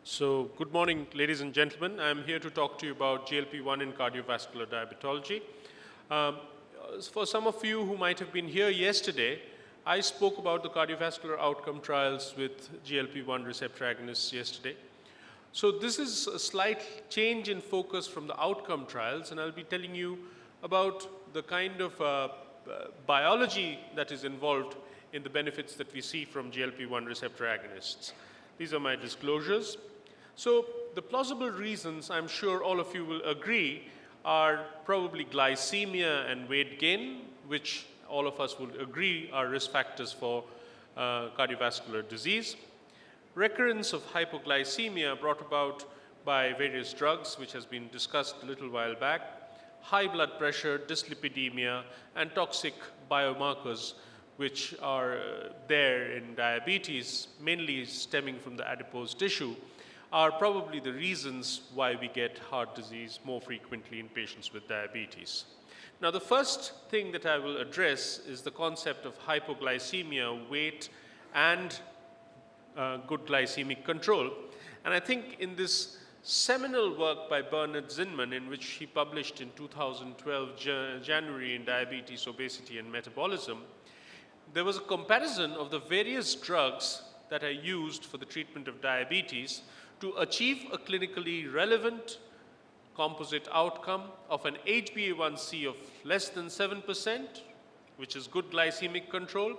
So, good morning, ladies and gentlemen. I'm here to talk to you about GLP-1 in cardiovascular diabetology. Um, for some of you who might have been here yesterday, I spoke about the cardiovascular outcome trials with GLP-1 receptor agonists yesterday. So this is a slight change in focus from the outcome trials, and I'll be telling you about the kind of biology that is involved in the benefits that we see from GLP-1 receptor agonists. These are my disclosures. So the plausible reasons, I'm sure all of you will agree, are probably glycemia and weight gain, which all of us would agree are risk factors for cardiovascular disease. Recurrence of hypoglycemia brought about by various drugs, which has been discussed a little while back, high blood pressure, dyslipidemia, and toxic biomarkers, which are there in diabetes, mainly stemming from the adipose tissue, are probably the reasons why we get heart disease more frequently in patients with diabetes. Now, the first thing that I will address is the concept of hypoglycemia, weight, and good glycemic control. And I think in this seminal work by Bernard Zinman, in which he published in 2012, January, in Diabetes, Obesity, and Metabolism, there was a comparison of the various drugs that are used for the treatment of diabetes to achieve a clinically relevant composite outcome of an HbA1c of less than 7%, which is good glycemic control,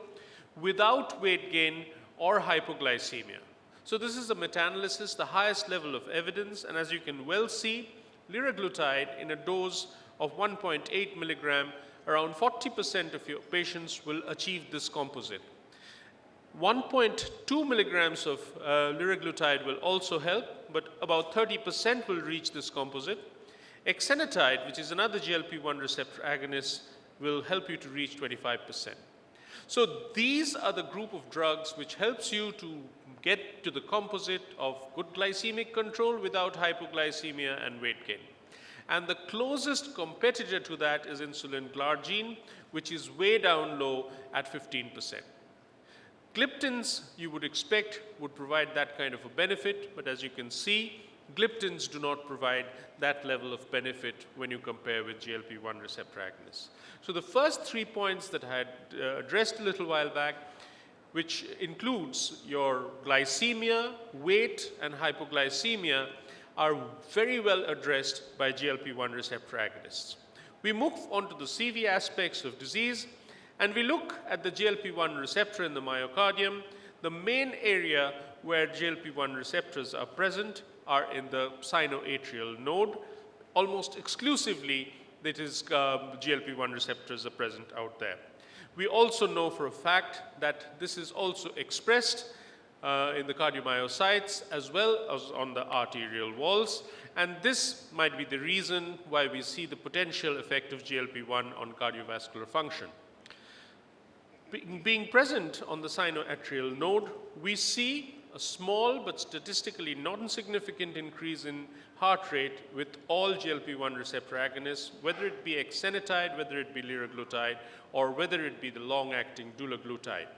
without weight gain or hypoglycemia. So this is a meta-analysis, the highest level of evidence, and as you can well see, liraglutide in a dose of 1.8 milligram, around 40% of your patients will achieve this composite. 1.2 milligrams of liraglutide will also help, but about 30% will reach this composite. Exenatide, which is another GLP-1 receptor agonist, will help you to reach 25%. So these are the group of drugs which helps you to get to the composite of good glycemic control without hypoglycemia and weight gain. And the closest competitor to that is insulin glargine, which is way down low at 15%. Gliptins, you would expect, would provide that kind of a benefit, but as you can see, gliptins do not provide that level of benefit when you compare with GLP-1 receptor agonists. So the first 3 points that I had addressed a little while back, which includes your glycemia, weight, and hypoglycemia, are very well addressed by GLP-1 receptor agonists. We move on to the CV aspects of disease, and we look at the GLP-1 receptor in the myocardium. The main area where GLP-1 receptors are present are in the sinoatrial node. Almost exclusively, that is, GLP-1 receptors are present out there. We also know for a fact that this is also expressed in the cardiomyocytes as well as on the arterial walls, and this might be the reason why we see the potential effect of GLP-1 on cardiovascular function. Being present on the sinoatrial node, we see a small but statistically non-significant increase in heart rate with all GLP-1 receptor agonists, whether it be exenatide, whether it be liraglutide, or whether it be the long-acting dulaglutide.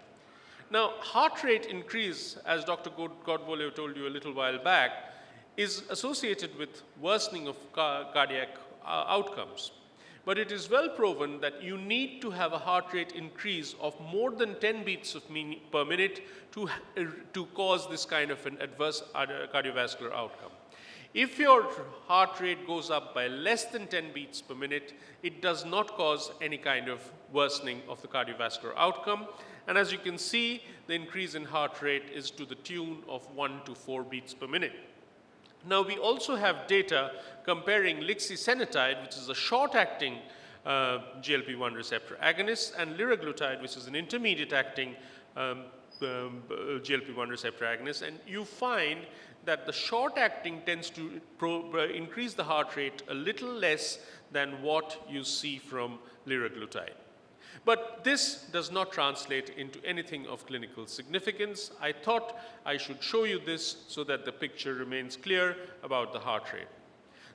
Now, heart rate increase, as Dr. Godbole told you a little while back, is associated with worsening of cardiac outcomes. But it is well proven that you need to have a heart rate increase of more than 10 beats per minute to cause this kind of an adverse cardiovascular outcome. If your heart rate goes up by less than 10 beats per minute, it does not cause any kind of worsening of the cardiovascular outcome. And as you can see, the increase in heart rate is to the tune of 1 to 4 beats per minute. Now, we also have data comparing lixisenatide, which is a short-acting GLP-1 receptor agonist, and liraglutide, which is an intermediate-acting GLP-1 receptor agonist, and you find that the short-acting tends to increase the heart rate a little less than what you see from liraglutide. But this does not translate into anything of clinical significance. I thought I should show you this so that the picture remains clear about the heart rate.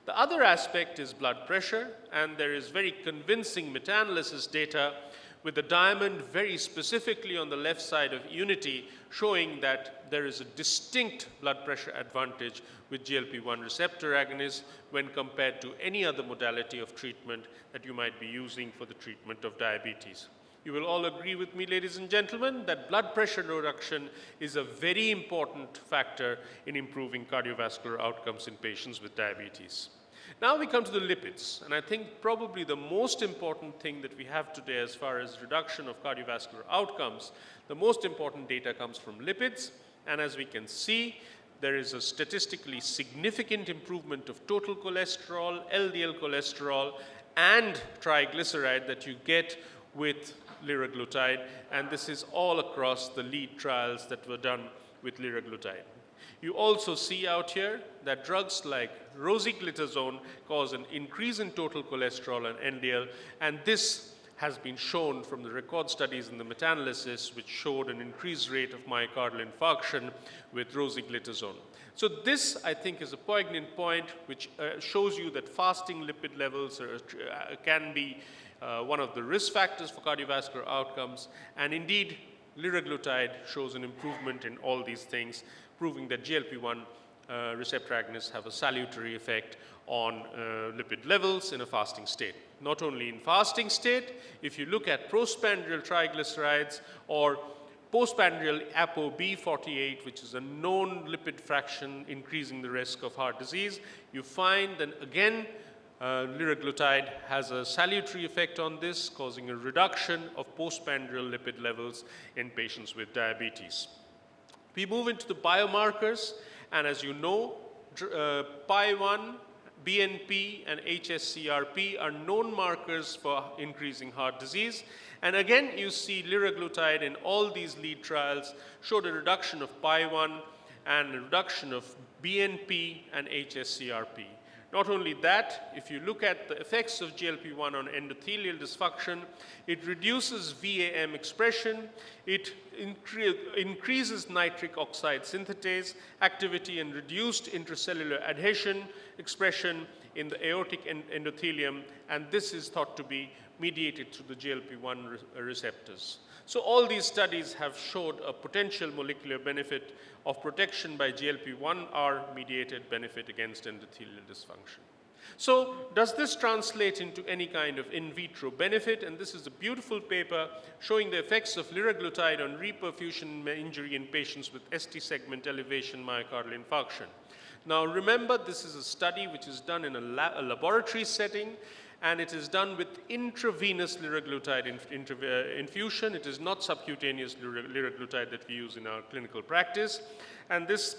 The other aspect is blood pressure, and there is very convincing meta-analysis data with the diamond very specifically on the left side of unity, showing that there is a distinct blood pressure advantage with GLP-1 receptor agonists when compared to any other modality of treatment that you might be using for the treatment of diabetes. You will all agree with me, ladies and gentlemen, that blood pressure reduction is a very important factor in improving cardiovascular outcomes in patients with diabetes. Now we come to the lipids, and I think probably the most important thing that we have today as far as reduction of cardiovascular outcomes, the most important data comes from lipids, and as we can see, there is a statistically significant improvement of total cholesterol, LDL cholesterol, and triglyceride that you get with liraglutide, and this is all across the lead trials that were done with liraglutide. You also see out here that drugs like rosiglitazone cause an increase in total cholesterol and LDL, and this has been shown from the record studies in the meta-analysis which showed an increased rate of myocardial infarction with rosiglitazone. So this, I think, is a poignant point which shows you that fasting lipid levels can be one of the risk factors for cardiovascular outcomes, and indeed liraglutide shows an improvement in all these things, proving that GLP-1 receptor agonists have a salutary effect on lipid levels in a fasting state. Not only in fasting state, if you look at postprandial triglycerides or postprandial ApoB48, which is a known lipid fraction increasing the risk of heart disease, you find that again liraglutide has a salutary effect on this, causing a reduction of postprandial lipid levels in patients with diabetes. We move into the biomarkers, and as you know, PI1, BNP, and hsCRP are known markers for increasing heart disease. And again, you see liraglutide in all these lead trials showed a reduction of PI1 and a reduction of BNP and hsCRP. Not only that, if you look at the effects of GLP-1 on endothelial dysfunction, it reduces VAM expression, it increases nitric oxide synthetase activity and reduced intracellular adhesion expression in the aortic endothelium, and this is thought to be mediated through the GLP-1 receptors. So all these studies have showed a potential molecular benefit of protection by GLP-1R mediated benefit against endothelial dysfunction. So does this translate into any kind of in vitro benefit? And this is a beautiful paper showing the effects of liraglutide on reperfusion injury in patients with ST segment elevation myocardial infarction. Now remember, this is a study which is done in a laboratory setting, and it is done with intravenous liraglutide infusion. It is not subcutaneous liraglutide that we use in our clinical practice. And this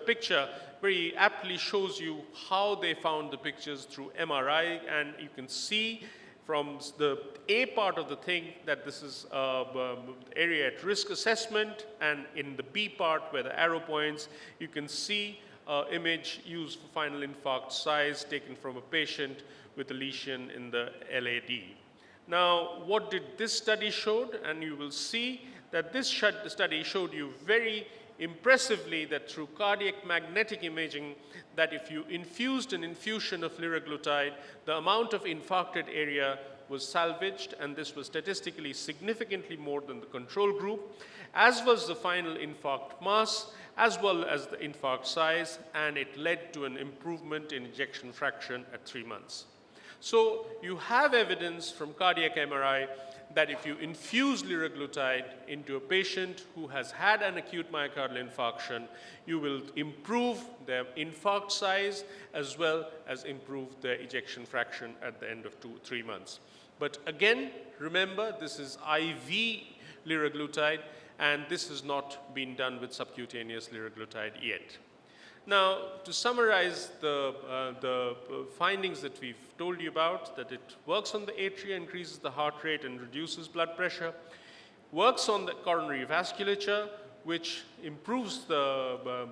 picture very aptly shows you how they found the pictures through MRI, and you can see from the A part of the thing that this is area at risk assessment, and in the B part where the arrow points, you can see image used for final infarct size taken from a patient with a lesion in the LAD. Now, what did this study show? And you will see that this study showed you very impressively that through cardiac magnetic imaging, that if you infused an infusion of liraglutide, the amount of infarcted area was salvaged, and this was statistically significantly more than the control group, as was the final infarct mass, as well as the infarct size, and it led to an improvement in ejection fraction at 3 months. So you have evidence from cardiac MRI that if you infuse liraglutide into a patient who has had an acute myocardial infarction, you will improve their infarct size as well as improve their ejection fraction at the end of 2-3 months. But again, remember, this is IV liraglutide, and this has not been done with subcutaneous liraglutide yet. Now, to summarize the findings that we've told you about, that it works on the atria, increases the heart rate and reduces blood pressure, works on the coronary vasculature, which improves the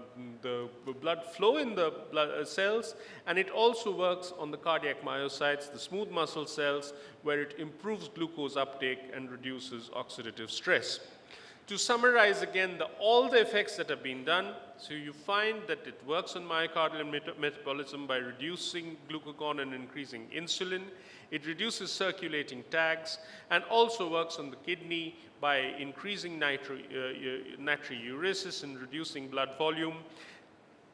blood flow in the blood cells, and it also works on the cardiac myocytes, the smooth muscle cells, where it improves glucose uptake and reduces oxidative stress. To summarize again all the effects that have been done, so you find that it works on myocardial metabolism by reducing glucagon and increasing insulin. It reduces circulating tags and also works on the kidney by increasing natriuresis and reducing blood volume.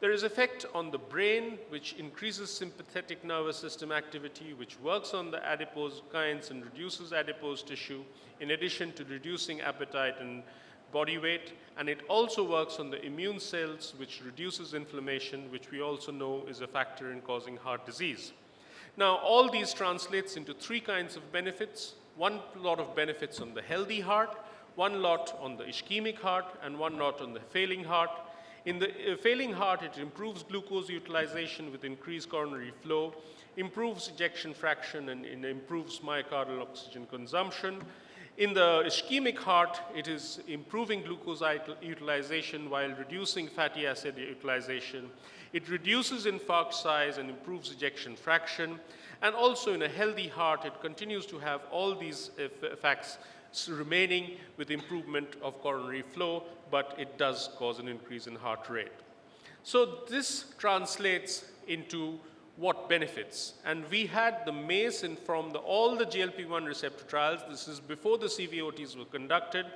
There is effect on the brain, which increases sympathetic nervous system activity, which works on the adipose kinds and reduces adipose tissue, in addition to reducing appetite and body weight. And it also works on the immune cells, which reduces inflammation, which we also know is a factor in causing heart disease. Now, all these translates into three kinds of benefits. One lot of benefits on the healthy heart, one lot on the ischemic heart, and one lot on the failing heart. In the failing heart, it improves glucose utilization with increased coronary flow, improves ejection fraction, and improves myocardial oxygen consumption. In the ischemic heart, it is improving glucose utilization while reducing fatty acid utilization. It reduces infarct size and improves ejection fraction. And also in a healthy heart, it continues to have all these effects remaining with improvement of coronary flow, but it does cause an increase in heart rate. So this translates into what benefits. And we had the MACE from all the GLP-1 receptor trials. This is before the CVOTs were conducted.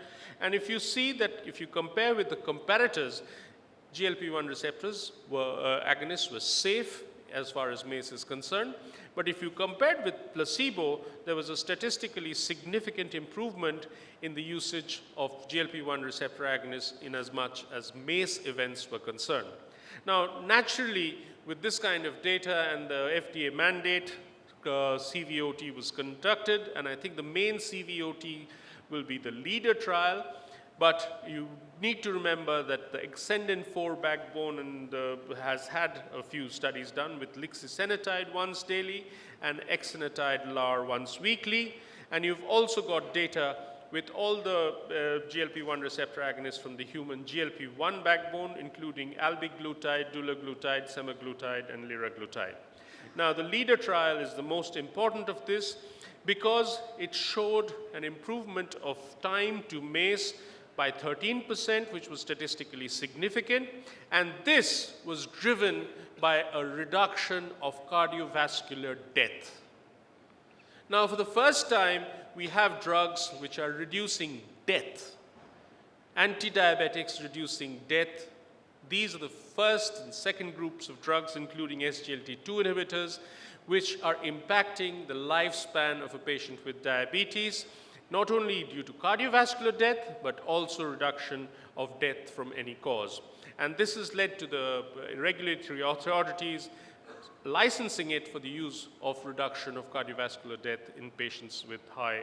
And if you see that, if you compare with the comparators, GLP-1 receptors agonists were safe as far as MACE is concerned. But if you compared with placebo, there was a statistically significant improvement in the usage of GLP-1 receptor agonists in as much as MACE events were concerned. Now, naturally, with this kind of data and the FDA mandate, CVOT was conducted, and I think the main CVOT will be the LEADER trial. But you need to remember that the Exendin-4 backbone has had a few studies done with lixisenatide once daily and exenatide LAR once weekly. And you've also got data with all the GLP-1 receptor agonists from the human GLP-1 backbone, including albiglutide, dulaglutide, semaglutide, and liraglutide. Now, the LEADER trial is the most important of this because it showed an improvement of time to MACE by 13%, which was statistically significant, and this was driven by a reduction of cardiovascular death. Now, for the first time, we have drugs which are reducing death. Anti-diabetics reducing death. These are the first and second groups of drugs, including SGLT2 inhibitors, which are impacting the lifespan of a patient with diabetes, not only due to cardiovascular death, but also reduction of death from any cause. And this has led to the regulatory authorities licensing it for the use of reduction of cardiovascular death in patients with high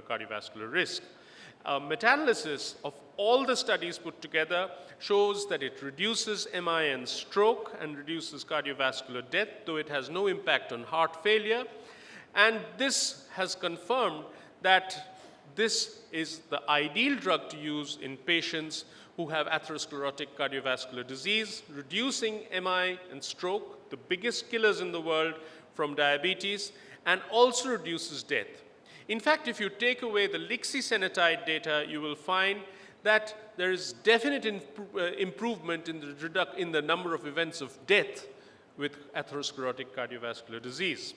cardiovascular risk. Meta-analysis of all the studies put together shows that it reduces MI and stroke and reduces cardiovascular death, though it has no impact on heart failure. And this has confirmed that this is the ideal drug to use in patients who have atherosclerotic cardiovascular disease, reducing MI and stroke, the biggest killers in the world from diabetes, and also reduces death. In fact, if you take away the lixisenatide data, you will find that there is definite improvement in the number of events of death with atherosclerotic cardiovascular disease.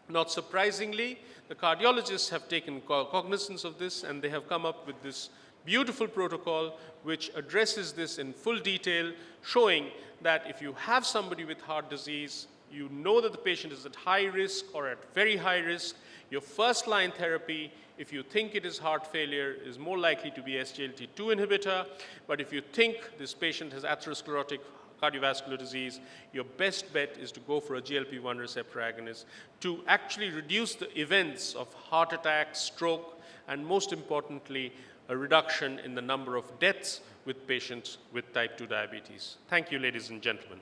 Not surprisingly, the cardiologists have taken cognizance of this, and they have come up with this beautiful protocol which addresses this in full detail, showing that if you have somebody with heart disease, you know that the patient is at high risk or at very high risk, your first line therapy, if you think it is heart failure, is more likely to be SGLT2 inhibitor. But if you think this patient has atherosclerotic cardiovascular disease, your best bet is to go for a GLP-1 receptor agonist to actually reduce the events of heart attack, stroke, and most importantly, a reduction in the number of deaths with patients with type 2 diabetes. Thank you, ladies and gentlemen.